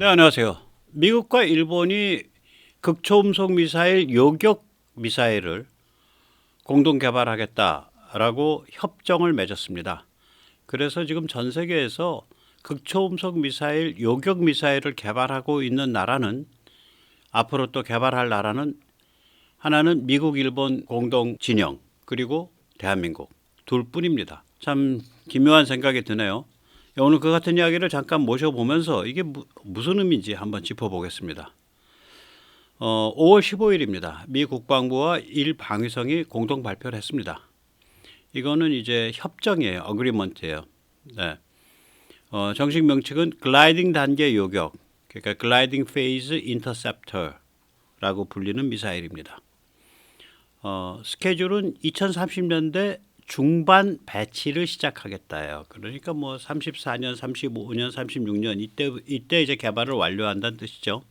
네, 안녕하세요. 미국과 일본이 극초음속 미사일 요격 미사일을 공동 개발하겠다라고 협정을 맺었습니다. 그래서 지금 전 세계에서 극초음속 미사일 요격 미사일을 개발하고 있는 나라는 앞으로 또 개발할 나라는 하나는 미국, 일본 공동 진영 그리고 대한민국 둘뿐입니다. 참 기묘한 생각이 드네요. 오늘 그 같은 이야기를 잠깐 모셔보면서 이게 무슨 의미인지 한번 짚어보겠습니다. 5월 15일입니다. 미 국방부와 일 방위성이 공동 발표를 했습니다. 이거는 이제 협정이에요. 어그리먼트예요. 네. 정식 명칭은 글라이딩 단계 요격, 그러니까 글라이딩 페이즈 인터셉터라고 불리는 미사일입니다. 스케줄은 2030년대 중반 배치를 시작하겠다요. 그러니까 뭐 34년, 35년, 36년 이때 이제 개발을 완료한다는 뜻이죠.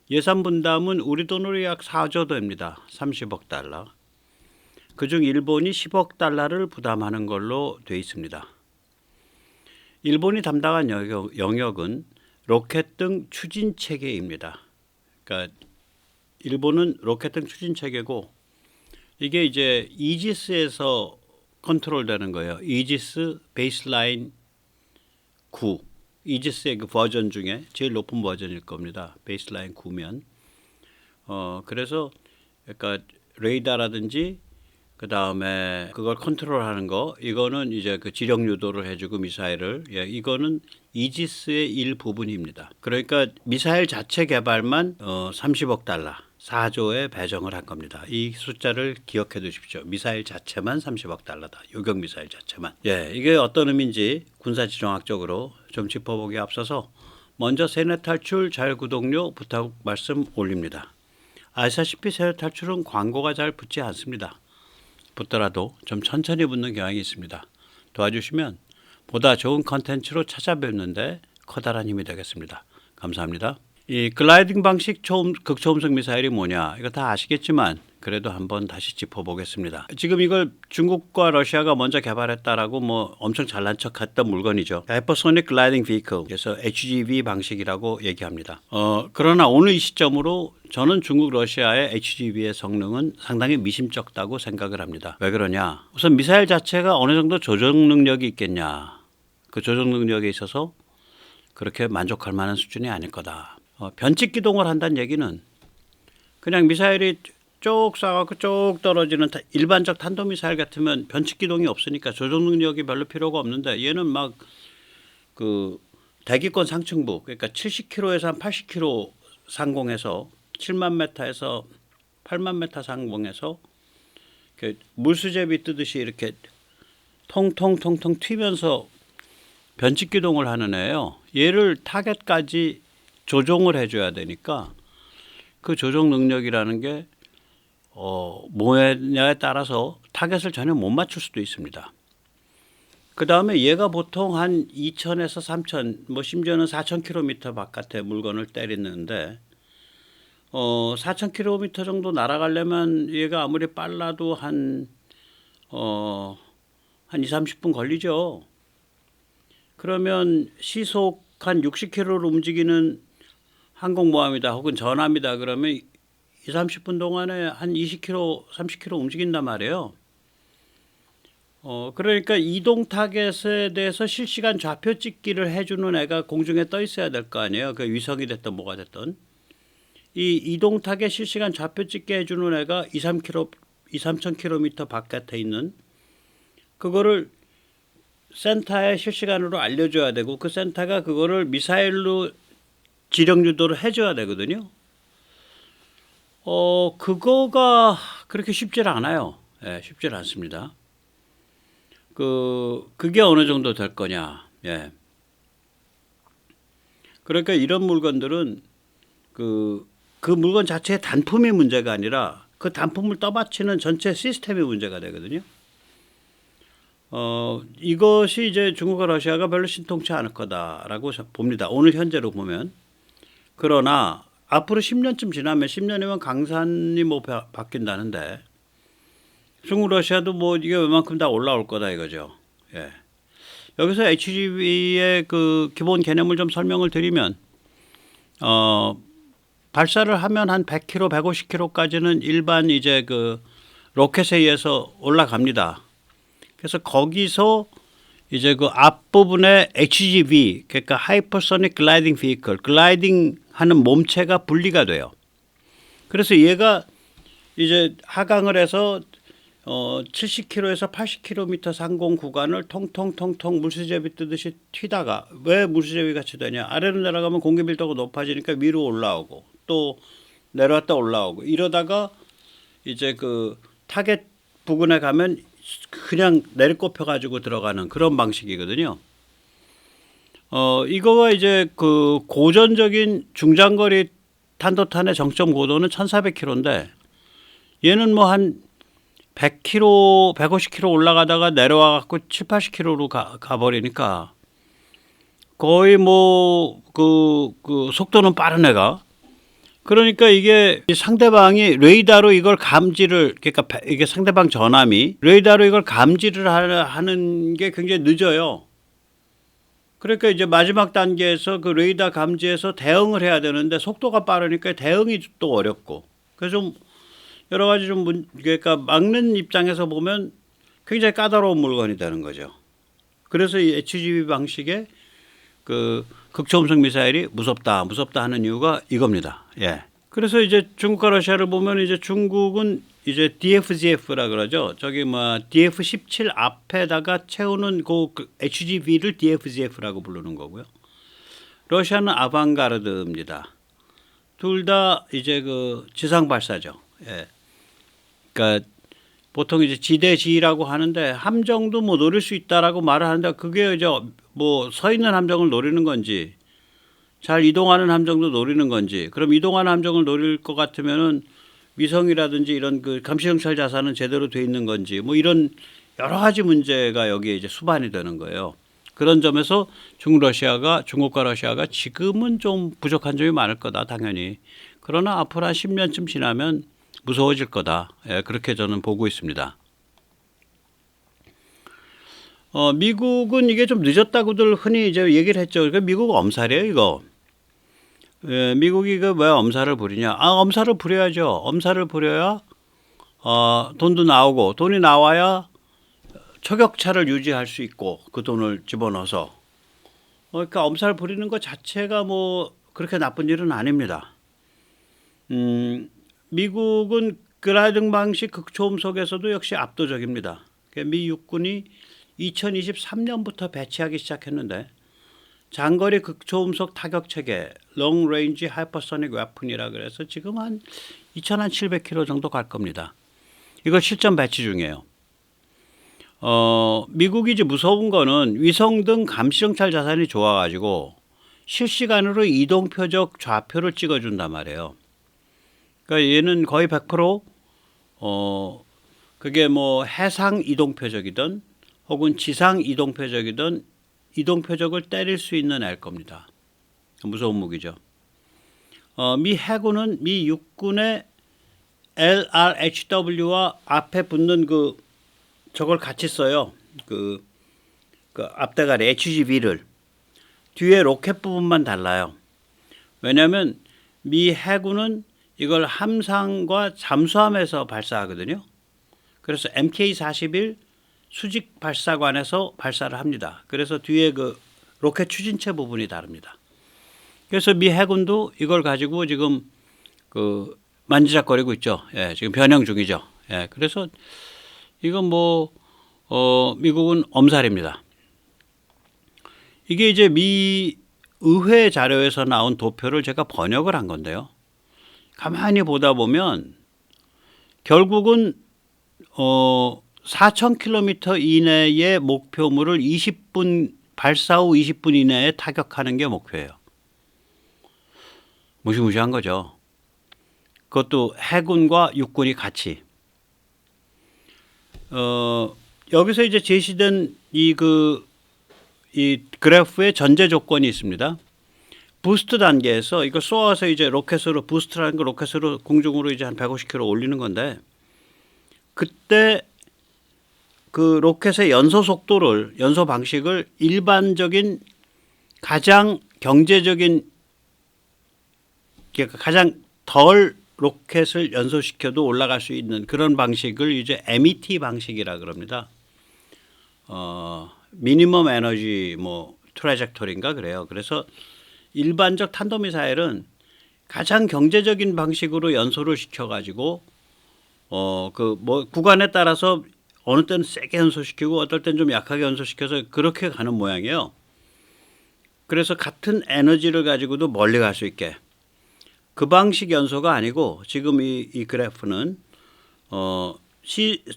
예산 분담은 우리 돈으로 약 4조 됩니다. 30억 달러. 그중 일본이 10억 달러를 부담하는 걸로 돼 있습니다. 일본이 담당한 영역은 로켓 등 추진 체계입니다. 그러니까 일본은 로켓 등 추진 체계고 이게 이제 이지스에서 컨트롤되는 거예요. 이지스 베이스라인 9. 이지스의 그 버전 중에 제일 높은 버전일 겁니다. 베이스라인 9면. 그래서 그러니까 레이더라든지 그 다음에 그걸 컨트롤하는 거 이거는 이제 그 지령 유도를 해주고 미사일을 이거는 이지스의 일부분입니다. 그러니까 미사일 자체 개발만 30억 달러. 4조에 배정을 한 겁니다. 이 숫자를 기억해 두십시오. 미사일 자체만 30억 달러다. 요격 미사일 자체만. 이게 어떤 의미인지 군사지정학적으로 좀 짚어보기에 앞서서 먼저 세뇌 탈출 자율구독료 부탁 말씀 올립니다. 아시다시피 세뇌 탈출은 광고가 잘 붙지 않습니다. 붙더라도 좀 천천히 붙는 경향이 있습니다. 도와주시면 보다 좋은 컨텐츠로 찾아뵙는데 커다란 힘이 되겠습니다. 감사합니다. 이 글라이딩 방식 극초음속 미사일이 뭐냐 이거 다 아시겠지만 그래도 한번 다시 짚어보겠습니다. 지금 이걸 중국과 러시아가 먼저 개발했다라고 뭐 엄청 잘난 척했던 물건이죠. 하이퍼소닉 글라이딩 비클 그래서 HGV 방식이라고 얘기합니다. 그러나 오늘 이 시점으로 저는 중국 러시아의 HGV의 성능은 상당히 미심쩍다고 생각을 합니다. 왜 그러냐? 우선 미사일 자체가 어느 정도 조정 능력이 있겠냐? 그 조정 능력에 있어서 그렇게 만족할 만한 수준이 아닐 거다. 변칙 기동을 한다는 얘기는 그냥 미사일이 쭉 쏴갖고 쭉 떨어지는 일반적 탄도미사일 같으면 변칙 기동이 없으니까 조종 능력이 별로 필요가 없는데 얘는 막 그 대기권 상층부 그러니까 70km에서 한 80km 상공에서 7만 m에서 8만 m 상공에서 물수제비 뜨듯이 이렇게 통통통통 튀면서 변칙 기동을 하는 애예요. 얘를 타겟까지 조종을 해줘야 되니까 그 조종 능력이라는 게 뭐냐에 따라서 타겟을 전혀 못 맞출 수도 있습니다. 그 다음에 얘가 보통 한 2,000에서 3,000, 뭐 심지어는 4,000km 바깥에 물건을 때리는데 4,000km 정도 날아가려면 얘가 아무리 빨라도 한 2, 30분 걸리죠. 그러면 시속 한 60km로 움직이는 항공모함이다 혹은 전함이다 그러면 2, 30분 동안에 한 20km, 30km 움직인단 말이에요. 그러니까 이동 타겟에 대해서 실시간 좌표 찍기를 해주는 애가 공중에 떠 있어야 될 거 아니에요. 그 위성이 됐든 뭐가 됐든. 이 이동 타겟 실시간 좌표 찍게 해주는 애가 2, 3,000km 바깥에 있는 그거를 센터에 실시간으로 알려줘야 되고 그 센터가 그거를 미사일로 지령 유도를 해줘야 되거든요. 그거가 그렇게 쉽지 않아요. 쉽지 않습니다. 그게 어느 정도 될 거냐. 그러니까 이런 물건들은 그 물건 자체의 단품이 문제가 아니라 그 단품을 떠받치는 전체 시스템이 문제가 되거든요. 이것이 이제 중국과 러시아가 별로 신통치 않을 거다라고 봅니다. 오늘 현재로 보면. 그러나 앞으로 10년쯤 지나면 10년이면 강산이 뭐 바뀐다는데 중국 러시아도 뭐 이게 웬만큼 다 올라올 거다 이거죠. 여기서 HGV의 그 기본 개념을 좀 설명을 드리면 발사를 하면 한 100km, 150km까지는 일반 이제 그 로켓에 의해서 올라갑니다. 그래서 거기서 이제 그 앞부분에 HGV, 그러니까 하이퍼소닉 글라이딩 비클, 글라이딩 하는 몸체가 분리가 돼요. 그래서 얘가 이제 하강을 해서 70km에서 80km 상공 구간을 통통통통 물수제비 뜨듯이 튀다가, 왜 물수제비 같이 되냐? 아래로 내려가면 공기 밀도가 높아지니까 위로 올라오고 또 내려왔다 올라오고 이러다가 이제 그 타겟 부근에 가면 그냥 내리꼽혀 가지고 들어가는 그런 방식이거든요. 이거가 이제 그 고전적인 중장거리 탄도탄의 정점 고도는 1,400km인데 얘는 뭐 한 100km, 150km 올라가다가 내려와 갖고 7, 80km로 가버리니까 거의 뭐 그 속도는 빠른 애가. 그러니까 이게 상대방이 레이더로 이걸 감지를, 그러니까 이게 상대방 전함이 레이더로 이걸 감지를 하는 게 굉장히 늦어요. 그러니까 이제 마지막 단계에서 그 레이더 감지에서 대응을 해야 되는데 속도가 빠르니까 대응이 또 어렵고, 그래서 좀 여러 가지 좀 그러니까 막는 입장에서 보면 굉장히 까다로운 물건이 되는 거죠. 그래서 이 HGV 방식의 그 극초음속 미사일이 무섭다 하는 이유가 이겁니다. 예. 그래서 이제 중국과 러시아를 보면 이제 중국은 이제 DFGF라 그러죠. 저기 뭐 DF-17 앞에다가 채우는 그 HGV를 DFGF라고 부르는 거고요. 러시아는 아방가르드입니다. 둘 다 이제 그 지상 발사죠. 예. 그러니까 보통 이제 지대지라고 하는데 함정도 뭐 노릴 수 있다라고 말을 하는데 그게 이제 뭐 서 있는 함정을 노리는 건지 잘 이동하는 함정도 노리는 건지, 그럼 이동하는 함정을 노릴 것 같으면은 위성이라든지 이런 그 감시정찰 자산은 제대로 돼 있는 건지, 뭐 이런 여러 가지 문제가 여기에 이제 수반이 되는 거예요. 그런 점에서 중국과 러시아가 지금은 좀 부족한 점이 많을 거다 당연히. 그러나 앞으로 한 10년쯤 지나면 무서워질 거다. 예, 그렇게 저는 보고 있습니다. 미국은 이게 좀 늦었다고들 흔히 이제 얘기를 했죠. 그러니까 미국 엄살이에요, 이거. 예, 미국이 그 왜 엄살을 부리냐? 엄살을 부려야죠. 엄살을 부려야 돈도 나오고, 돈이 나와야 초격차를 유지할 수 있고 그 돈을 집어넣어서. 그러니까 엄살 부리는 것 자체가 뭐 그렇게 나쁜 일은 아닙니다. 미국은 글라이딩 방식 극초음속에서도 역시 압도적입니다. 미 육군이 2023년부터 배치하기 시작했는데 장거리 극초음속 타격 체계 Long Range Hypersonic Weapon이라 그래서 지금 한 2,700km 정도 갈 겁니다. 이걸 실전 배치 중이에요. 미국이 이제 무서운 거는 위성 등 감시정찰 자산이 좋아가지고 실시간으로 이동 표적 좌표를 찍어준단 말이에요. 그러니까 얘는 거의 100% 그게 뭐 해상 이동 표적이든 혹은 지상 이동 표적이든 이동 표적을 때릴 수 있는 애일 겁니다. 무서운 무기죠. 미 해군은 미 육군의 LRHW와 앞에 붙는 저걸 같이 써요. 그 앞대가리 HGV를 뒤에 로켓 부분만 달라요. 왜냐하면 미 해군은 이걸 함상과 잠수함에서 발사하거든요. 그래서 MK-41 수직 발사관에서 발사를 합니다. 그래서 뒤에 그 로켓 추진체 부분이 다릅니다. 그래서 미 해군도 이걸 가지고 지금 그 만지작거리고 있죠. 예, 지금 변형 중이죠. 예, 그래서 이건 뭐 미국은 엄살입니다. 이게 이제 미 의회 자료에서 나온 도표를 제가 번역을 한 건데요. 가만히 보다 보면 결국은 4,000km 이내의 목표물을 20분 발사 후 20분 이내에 타격하는 게 목표예요. 무시무시한 거죠. 그것도 해군과 육군이 같이. 여기서 이제 제시된 이 그래프의 전제 조건이 있습니다. 부스트 단계에서 이거 쏘아서 이제 로켓으로 부스트라는 거 로켓으로 공중으로 이제 한 150km 올리는 건데 그때 그 로켓의 연소 속도를 연소 방식을 일반적인 가장 경제적인 그러니까 가장 덜 로켓을 연소시켜도 올라갈 수 있는 그런 방식을 이제 MET 방식이라 그럽니다. 미니멈 에너지 뭐 트래젝토리인가 그래요. 그래서 일반적 탄도미사일은 가장 경제적인 방식으로 연소를 시켜가지고 그 뭐 구간에 따라서 어느 때는 세게 연소시키고 어떨 땐 좀 약하게 연소시켜서 그렇게 가는 모양이에요. 그래서 같은 에너지를 가지고도 멀리 갈 수 있게 그 방식 연소가 아니고 지금 이 그래프는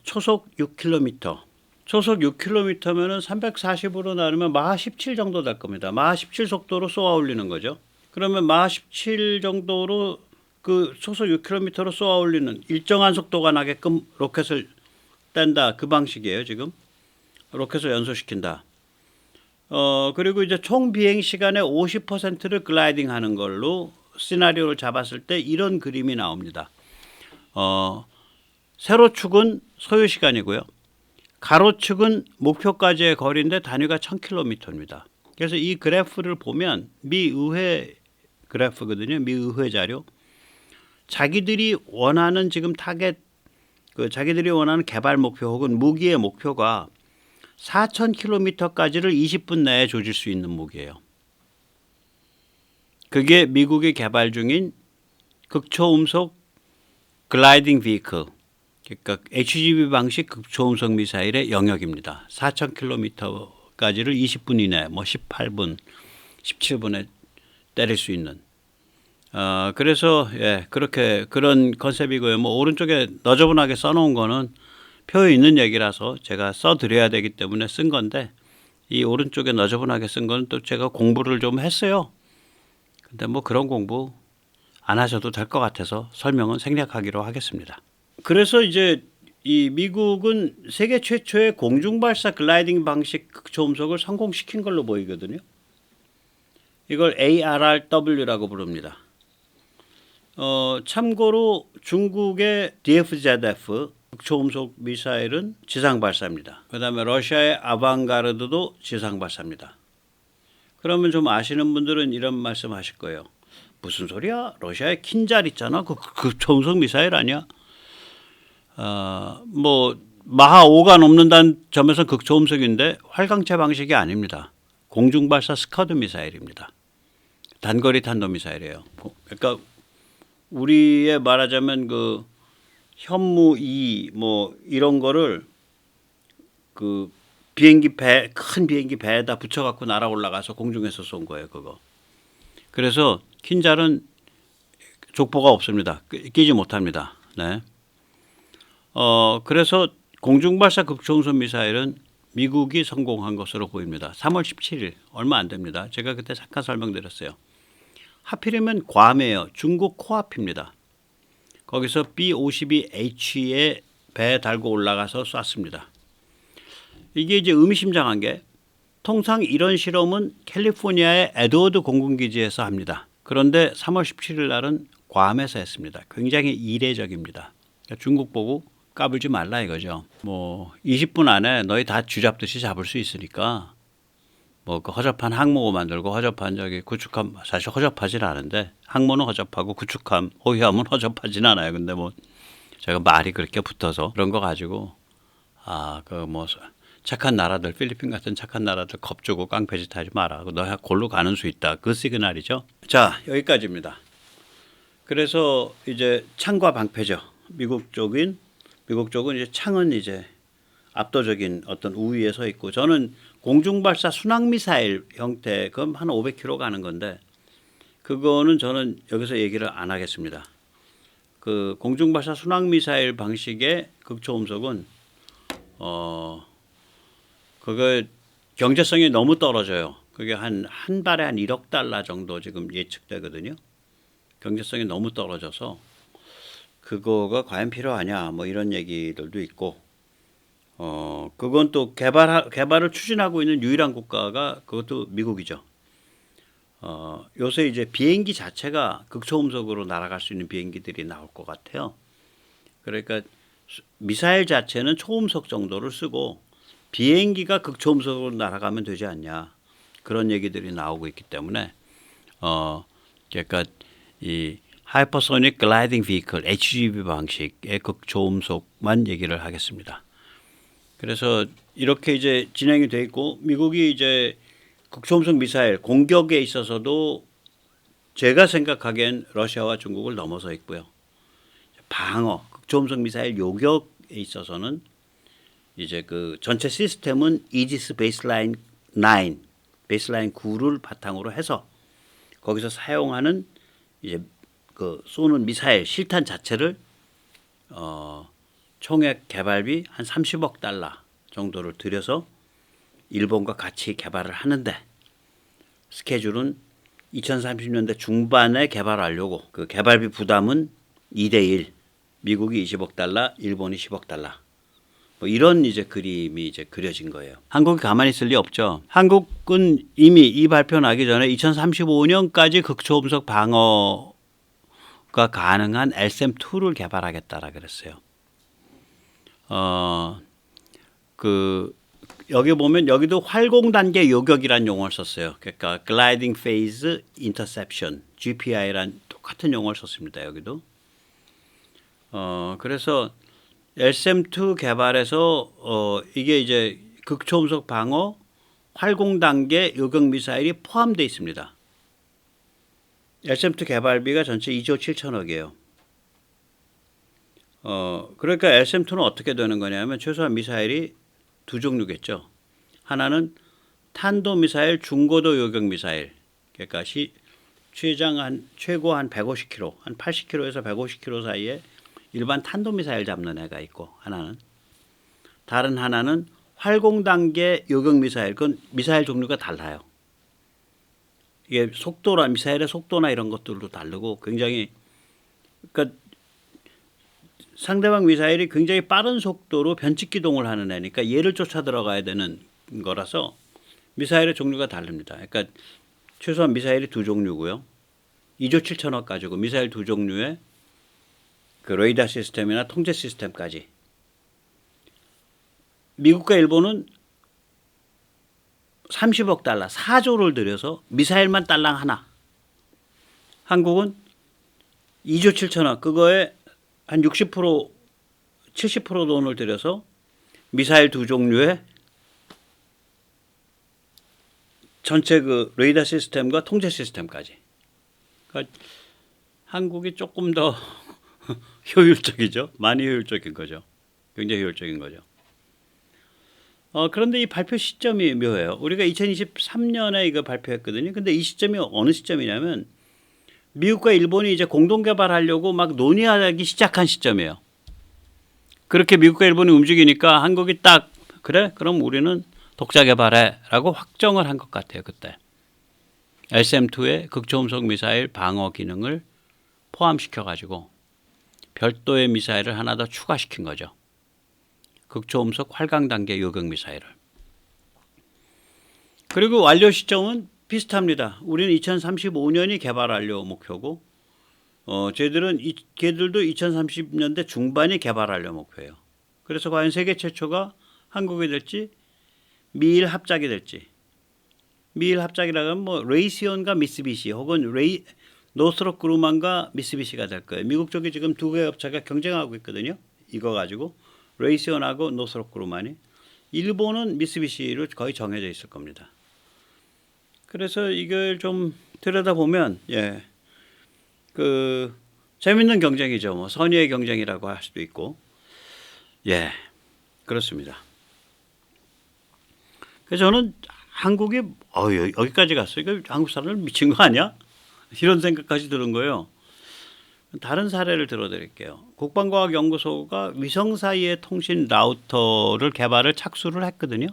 초속 6km 초속 6km면은 340으로 나누면 마하 17 정도 될 겁니다. 마하 17 속도로 쏘아 올리는 거죠. 그러면 마하 17 정도로 그 초속 6km로 쏘아 올리는 일정한 속도가 나게끔 로켓을 뗀다. 그 방식이에요. 지금 로켓을 연소시킨다. 그리고 이제 총 비행 시간의 50%를 글라이딩 하는 걸로 시나리오를 잡았을 때 이런 그림이 나옵니다. 세로축은 소요 시간이고요. 가로축은 목표까지의 거리인데 단위가 1000km입니다. 그래서 이 그래프를 보면 미 의회 그래프거든요. 미 의회 자료. 자기들이 원하는 지금 타겟, 자기들이 원하는 개발 목표 혹은 무기의 목표가 4000km까지를 20분 내에 조질 수 있는 무기예요. 그게 미국이 개발 중인 극초음속 글라이딩 비클, 그러니까 HGV 방식 극초음속 미사일의 영역입니다. 4000km까지를 20분 이내, 뭐 18분, 17분에 때릴 수 있는. 그래서 그렇게 그런 컨셉이고요. 뭐 오른쪽에 너저분하게 써놓은 거는 표에 있는 얘기라서 제가 써드려야 되기 때문에 쓴 건데 이 오른쪽에 너저분하게 쓴 거는 또 제가 공부를 좀 했어요. 근데 뭐 그런 공부 안 하셔도 될 것 같아서 설명은 생략하기로 하겠습니다. 그래서 이제 이 미국은 세계 최초의 공중발사 글라이딩 방식 극초음속을 성공시킨 걸로 보이거든요. 이걸 ARRW라고 부릅니다. 참고로 중국의 DFZF 극초음속 미사일은 지상 발사입니다. 그다음에 러시아의 아방가르드도 지상 발사입니다. 그러면 좀 아시는 분들은 이런 말씀하실 거예요. 무슨 소리야? 러시아의 킨잘 있잖아. 그 극초음속 미사일 아니야? 뭐 마하 5가 넘는다는 점에서 극초음속인데 활강체 방식이 아닙니다. 공중발사 스커드 미사일입니다. 단거리 탄도미사일이에요. 그러니까 우리에 말하자면 그 현무 2 뭐 이런 거를 그 비행기 배, 큰 비행기 배에다 붙여갖고 날아 올라가서 공중에서 쏜 거예요, 그거. 그래서 킨잘은 족보가 없습니다. 끼지 못합니다. 네. 그래서 공중발사 극초음속 미사일은 미국이 성공한 것으로 보입니다. 3월 17일 얼마 안 됩니다. 제가 그때 잠깐 설명드렸어요. 하필이면 괌이에요. 중국 코앞입니다. 거기서 B-52H에 배에 달고 올라가서 쐈습니다. 이게 이제 의미심장한 게 통상 이런 실험은 캘리포니아의 에드워드 공군기지에서 합니다. 그런데 3월 17일 날은 괌에서 했습니다. 굉장히 이례적입니다. 그러니까 중국 보고 까불지 말라 이거죠. 뭐 20분 안에 너희 다 쥐잡듯이 잡을 수 있으니까 뭐 그 허접한 항모 만들고 허접한 저기 구축함, 사실 허접하진 않은데 항모는 허접하고 구축함, 호위함은 허접하진 않아요. 근데 뭐 제가 말이 그렇게 붙어서 그런 거 가지고 그 뭐 착한 나라들, 필리핀 같은 착한 나라들 겁주고 깡패짓 하지 마라. 너야 골로 가는 수 있다. 그 시그널이죠. 자, 여기까지입니다. 그래서 이제 창과 방패죠. 미국 쪽은 이제 창은 이제 압도적인 어떤 우위에 서 있고, 저는 공중발사 순항미사일 형태, 그럼 한 500km 가는 건데 그거는 저는 여기서 얘기를 안 하겠습니다. 그 공중발사 순항미사일 방식의 극초음속은 그거 경제성이 너무 떨어져요. 그게 한 발에 한 1억 달러 정도 지금 예측되거든요. 경제성이 너무 떨어져서 그거가 과연 필요하냐 뭐 이런 얘기들도 있고, 그건 또 개발을 추진하고 있는 유일한 국가가 그것도 미국이죠. 요새 이제 비행기 자체가 극초음속으로 날아갈 수 있는 비행기들이 나올 것 같아요. 그러니까 미사일 자체는 초음속 정도를 쓰고 비행기가 극초음속으로 날아가면 되지 않냐, 그런 얘기들이 나오고 있기 때문에 그러니까 이 하이퍼소닉 글라이딩 비클 HGV 방식의 극초음속만 얘기를 하겠습니다. 그래서 이렇게 이제 진행이 돼 있고 미국이 이제 극초음속 미사일 공격에 있어서도 제가 생각하기엔 러시아와 중국을 넘어서 있고요. 방어, 극초음속 미사일 요격에 있어서는 이제 그 전체 시스템은 이지스 베이스라인 9, 베이스라인 9를 바탕으로 해서 거기서 사용하는 이제 그 쏘는 미사일 실탄 자체를 총액 개발비 한 30억 달러 정도를 들여서 일본과 같이 개발을 하는데 스케줄은 2030년대 중반에 개발하려고 그 개발비 부담은 2대1 미국이 20억 달러, 일본이 10억 달러. 뭐 이런 이제 그림이 이제 그려진 거예요. 한국이 가만히 있을 리 없죠. 한국은 이미 이 발표 나기 전에 2035년까지 극초음속 방어가 가능한 LSAM-2를 개발하겠다라 그랬어요. 여기 보면 여기도 활공 단계 요격이란 용어를 썼어요. 그러니까 Gliding Phase Interception, GPI란 똑같은 용어를 썼습니다. 여기도. 그래서 LSAM-2 개발에서 이게 이제 극초음속 방어 활공 단계 요격 미사일이 포함되어 있습니다. LSAM-2 개발비가 전체 2조 7천억이에요. 그러니까 LSAM-2는 어떻게 되는 거냐면 최소한 미사일이 두 종류겠죠. 하나는 탄도 미사일, 중고도 요격 미사일. 그러니까 최고 한 150km, 한 80km에서 150km 사이에 일반 탄도 미사일 잡는 애가 있고 다른 하나는 활공 단계 요격 미사일. 그건 미사일 종류가 달라요. 이게 미사일의 속도나 이런 것들도 다르고 굉장히 그러니까 상대방 미사일이 굉장히 빠른 속도로 변칙 기동을 하는 애니까 얘를 쫓아 들어가야 되는 거라서 미사일의 종류가 다릅니다. 그러니까 최소한 미사일이 두 종류고요. 2조 7천억 가지고 미사일 두 종류의 그 레이더 시스템이나 통제 시스템까지. 미국과 일본은 30억 달러, 4조를 들여서 미사일만 딸랑 하나. 한국은 2조 7천억, 그거에 한 60%, 70% 돈을 들여서 미사일 두 종류의 전체 그 레이더 시스템과 통제 시스템까지. 그러니까 한국이 조금 더 효율적이죠. 많이 효율적인 거죠. 굉장히 효율적인 거죠. 그런데 이 발표 시점이 묘해요. 우리가 2023년에 이거 발표했거든요. 근데 이 시점이 어느 시점이냐면 미국과 일본이 이제 공동 개발하려고 막 논의하기 시작한 시점이에요. 그렇게 미국과 일본이 움직이니까 한국이 딱 그래? 그럼 우리는 독자 개발해라고 확정을 한 것 같아요. 그때. LSAM-2의 극초음속 미사일 방어 기능을 포함시켜가지고 별도의 미사일을 하나 더 추가시킨 거죠. 극초음속 활강 단계 요격 미사일을. 그리고 완료 시점은 비슷합니다. 우리는 2035년이 개발 완료 목표고 걔들도 2030년대 중반이 개발 완료 목표예요. 그래서 과연 세계 최초가 한국이 될지 미일 합작이 될지. 미일 합작이라고 하면 뭐 레이시온과 미쓰비시 혹은 노스롭 그루만과 미쓰비시가 될 거예요. 미국 쪽에 지금 두 개의 업체가 경쟁하고 있거든요. 이거 가지고 레이시온하고 노스롭 그루만이. 일본은 미쓰비시로 거의 정해져 있을 겁니다. 그래서 이걸 좀 들여다보면 재밌는 경쟁이죠. 뭐 선의의 경쟁이라고 할 수도 있고 그렇습니다. 그래서 저는 한국이 여기까지 갔어. 이거 한국 사람들 미친 거 아니야? 이런 생각까지 드는 거예요. 다른 사례를 들어드릴게요. 국방과학연구소가 위성 사이의 통신 라우터를 착수를 했거든요.